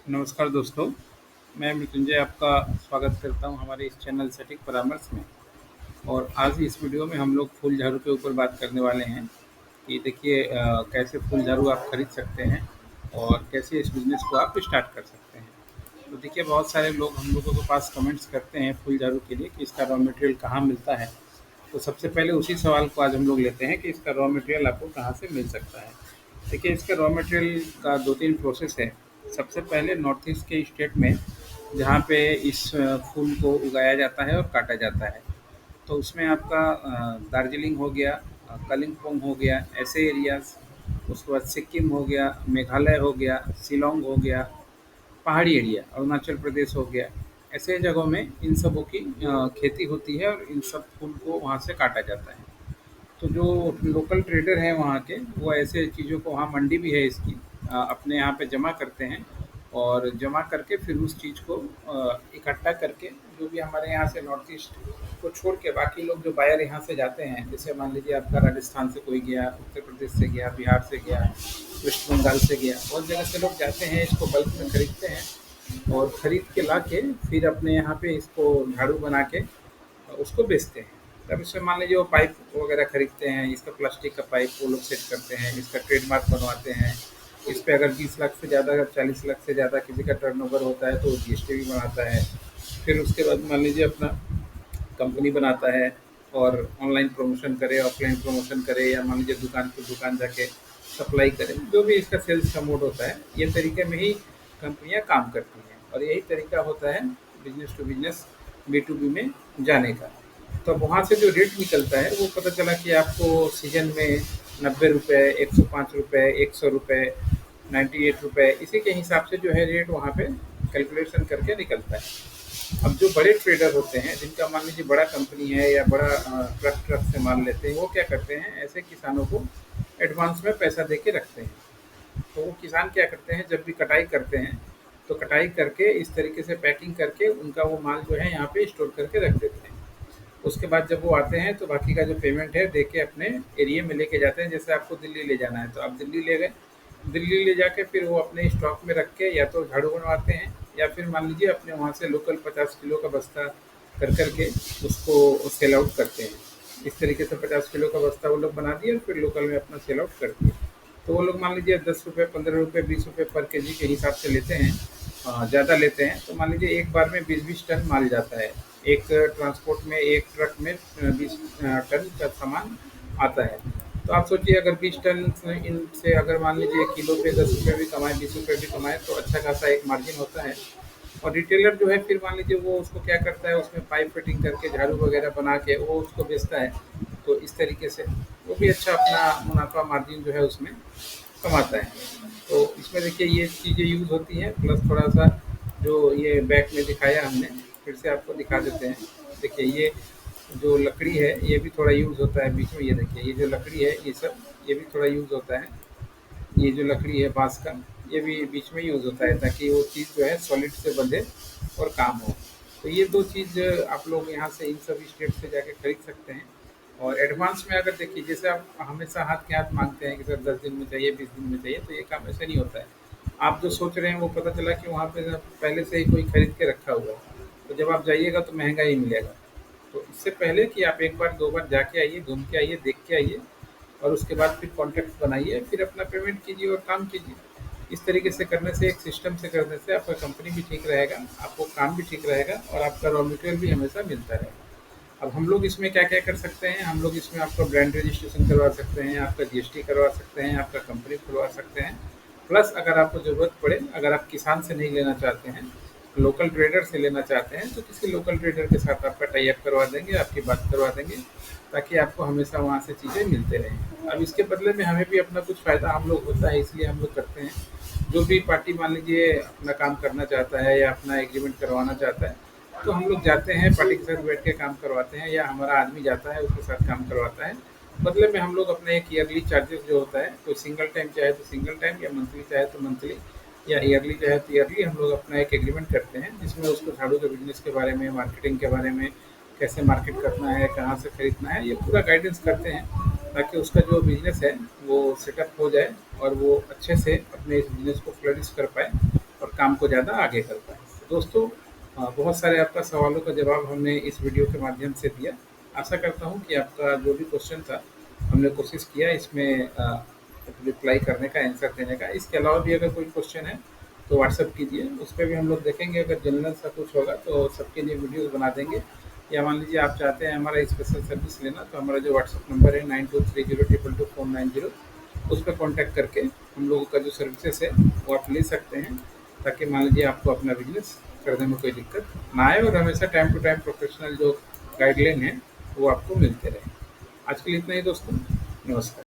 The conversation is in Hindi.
नमस्कार दोस्तों, मैं मृत्युंजय आपका स्वागत करता हूं हमारे इस चैनल सटीक परामर्श में। और आज इस वीडियो में हम लोग फूल झाड़ू के ऊपर बात करने वाले हैं कि देखिए कैसे फूल झाड़ू आप खरीद सकते हैं और कैसे इस बिज़नेस को आप स्टार्ट कर सकते हैं। तो देखिए बहुत सारे लोग हम लोगों के पास कमेंट्स करते हैं फूल झाड़ू के लिए कि इसका रॉ मटेरियल कहाँ मिलता है। तो सबसे पहले उसी सवाल को आज हम लोग लेते हैं कि इसका रॉ मटेरियल आपको कहाँ से मिल सकता है। देखिए इसका रॉ मटेरियल का 2-3 प्रोसेस है। सबसे पहले नॉर्थ ईस्ट के स्टेट में जहाँ पे इस फूल को उगाया जाता है और काटा जाता है, तो उसमें आपका दार्जिलिंग हो गया, कालिम्पोंग हो गया, ऐसे एरियाज़, उसके बाद सिक्किम हो गया, मेघालय हो गया, शिलांग हो गया, पहाड़ी एरिया, अरुणाचल प्रदेश हो गया, ऐसे जगहों में इन सबों की खेती होती है और इन सब फूल को वहाँ से काटा जाता है। तो जो लोकल ट्रेडर हैं वहाँ के, वो ऐसे चीज़ों को, वहाँ मंडी भी है इसकी, अपने यहाँ पे जमा करते हैं और जमा करके फिर उस चीज़ को इकट्ठा करके, जो भी हमारे यहाँ से नॉर्थ ईस्ट को छोड़ के बाकी लोग जो बायर यहाँ से जाते हैं, जैसे मान लीजिए आपका राजस्थान से कोई गया, उत्तर प्रदेश से गया, बिहार से गया, वेस्ट बंगाल से गया, बहुत जगह से लोग जाते हैं, इसको बल्क में खरीदते हैं और ख़रीद के ला के फिर अपने यहाँ पे इसको झाड़ू बना के उसको बेचते हैं। तब इसमें मान लीजिए वो पाइप वगैरह खरीदते हैं, इसका प्लास्टिक का पाइप वो लोग सेट करते हैं, इसका ट्रेडमार्क बनवाते हैं। इस पे अगर 20 लाख से ज़्यादा, अगर 40 लाख से ज़्यादा किसी का टर्नओवर होता है तो वो जीएसटी भी बनाता है। फिर उसके बाद मान लीजिए अपना कंपनी बनाता है और ऑनलाइन प्रमोशन करे, ऑफलाइन प्रमोशन करे, या मान लीजिए दुकान पे दुकान जाके सप्लाई करे, जो भी इसका सेल्स का मोड होता है, ये तरीके में ही कंपनियाँ काम करती हैं और यही तरीका होता है business to business, B to B में जाने का। तो वहाँ से जो रेट निकलता है वो पता चला कि आपको सीजन में 90 रुपये, 105 रुपये, 100 रुपये, 98 रुपये, इसी के हिसाब से जो है रेट वहाँ पे कैलकुलेशन करके निकलता है। अब जो बड़े ट्रेडर होते हैं, जिनका मान लीजिए बड़ा कंपनी है या बड़ा ट्रक ट्रक से माल लेते हैं, वो क्या करते हैं, ऐसे किसानों को एडवांस में पैसा दे के रखते हैं। तो वो किसान क्या करते हैं, जब भी कटाई करते हैं तो कटाई करके इस तरीके से पैकिंग करके उनका वो माल जो है यहाँ पे स्टोर करके रख देते हैं। उसके बाद जब वो आते हैं तो बाकी का जो पेमेंट है दे के अपने एरिया में लेके जाते हैं। जैसे आपको दिल्ली ले जाना है तो आप दिल्ली ले गए, दिल्ली ले जाके फिर वो अपने स्टॉक में रख के या तो झाड़ू बनवाते हैं या फिर मान लीजिए अपने वहाँ से लोकल 50 किलो का बस्ता कर करके उसको सेल आउट करते हैं। इस तरीके से 50 किलो का बस्ता वो लोग बना दिए और फिर लोकल में अपना सेल आउट कर दिए। तो वो लोग मान लीजिए 10 रुपये, 15 रुपये, 20 रुपये पर केजी के हिसाब से लेते हैं। ज़्यादा लेते हैं तो मान लीजिए एक बार में 20-20 टन माल जाता है। एक ट्रांसपोर्ट में, एक ट्रक में 20 टन का सामान आता है। तो आप सोचिए अगर 20 टन इनसे अगर मान लीजिए किलो पे 10 रुपये भी कमाए, 20 रुपये भी कमाए, तो अच्छा खासा एक मार्जिन होता है। और रिटेलर जो है फिर मान लीजिए वो उसको क्या करता है, उसमें पाइप फिटिंग करके झाड़ू वगैरह बना के वो उसको बेचता है। तो इस तरीके से वो भी अच्छा अपना मुनाफा मार्जिन जो है उसमें कमाता है। तो इसमें देखिए ये चीज़ें यूज़ होती हैं, प्लस थोड़ा सा जो ये बैक में दिखाया हमने, फिर से आपको दिखा देते हैं। देखिए ये जो लकड़ी है ये भी थोड़ा यूज़ होता है बीच में, ये देखिए ये जो लकड़ी है ये सब, ये भी थोड़ा यूज़ होता है। ये जो लकड़ी है बाँस का, ये भी बीच में यूज़ होता है ताकि वो चीज़ जो है सॉलिड से बंधे और काम हो। तो ये 2 चीज़ आप लोग यहाँ से इन सभी स्टेट से जाके खरीद सकते हैं। और एडवांस में अगर देखिए, जैसे आप हमेशा हाथ के हाथ माँगते हैं कि सर 10 दिन में चाहिए, 20 दिन में चाहिए, तो ये काम ऐसे नहीं होता है। आप जो सोच रहे हैं वो पता चला कि वहाँ पे पहले से ही कोई खरीद के रखा हुआ है, तो जब आप जाइएगा तो महँगा ही मिलेगा। तो इससे पहले कि आप 1 बार 2 बार जाके आइए, घूम के आइए, देख के आइए और उसके बाद फिर कॉन्टैक्ट बनाइए, फिर अपना पेमेंट कीजिए और काम कीजिए। इस तरीके से करने से, एक सिस्टम से करने से आपका कंपनी भी ठीक रहेगा, आपको काम भी ठीक रहेगा और आपका रॉ मटेरियल भी हमेशा मिलता रहेगा। अब हम लोग इसमें क्या-क्या कर सकते हैं, हम लोग इसमें आपका ब्रांड रजिस्ट्रेशन करवा सकते हैं, आपका जीएसटी करवा सकते हैं, आपका कंपनी खुलवा सकते हैं। प्लस अगर आपको ज़रूरत पड़े, अगर आप किसान से नहीं लेना चाहते हैं, लोकल ट्रेडर से लेना चाहते हैं, तो किसी लोकल ट्रेडर के साथ आपका टाई अप करवा देंगे, आपकी बात करवा देंगे, ताकि आपको हमेशा वहाँ से चीज़ें मिलते रहें। अब इसके बदले में हमें भी अपना कुछ फ़ायदा हम लोग होता है, इसलिए हम लोग करते हैं। जो भी पार्टी मान लीजिए अपना काम करना चाहता है या अपना एग्रीमेंट करवाना चाहता है, तो हम लोग जाते हैं, पार्टी के साथ बैठ के काम करवाते हैं, या हमारा आदमी जाता है उसके साथ काम करवाता है। बदले में हम लोग अपने एक ईयरली चार्जेस जो होता है, कोई सिंगल टाइम चाहे तो सिंगल टाइम, या मंथली चाहे तो मंथली, या ईयरली चाहे तो ईयरली, हम लोग अपना एक एग्रीमेंट करते हैं जिसमें उसको झाड़ू के बिजनेस के बारे में, मार्केटिंग के बारे में, कैसे मार्केट करना है, कहाँ से खरीदना है, ये पूरा गाइडेंस करते हैं, ताकि उसका जो बिजनेस है वो सेटअप हो जाए और वो अच्छे से अपने इस बिजनेस को फ्लरिश कर पाए और काम को ज़्यादा आगे कर पाएँ। तो दोस्तों बहुत सारे आपका सवालों का जवाब हमने इस वीडियो के माध्यम से दिया। आशा करता हूँ कि आपका जो भी क्वेश्चन था, हमने कोशिश किया इसमें रिप्लाई करने का, आंसर देने का। इसके अलावा भी अगर कोई क्वेश्चन है तो व्हाट्सएप कीजिए, उस पे भी हम लोग देखेंगे। अगर जनरल सा कुछ होगा तो सबके लिए वीडियोज़ बना देंगे। या मान लीजिए आप चाहते हैं हमारा स्पेशल सर्विस लेना, तो हमारा जो व्हाट्सएप नंबर है 9230222490, उस पे कॉन्टैक्ट करके हम लोगों का जो सर्विसेज़ है वो आप ले सकते हैं, ताकि मान लीजिए आपको अपना बिज़नेस करने में कोई दिक्कत ना आए और हमेशा टाइम टू टाइम प्रोफेशनल जो गाइडलाइन है वो आपको मिलते रहें। आज के लिए इतना ही दोस्तों, नमस्कार।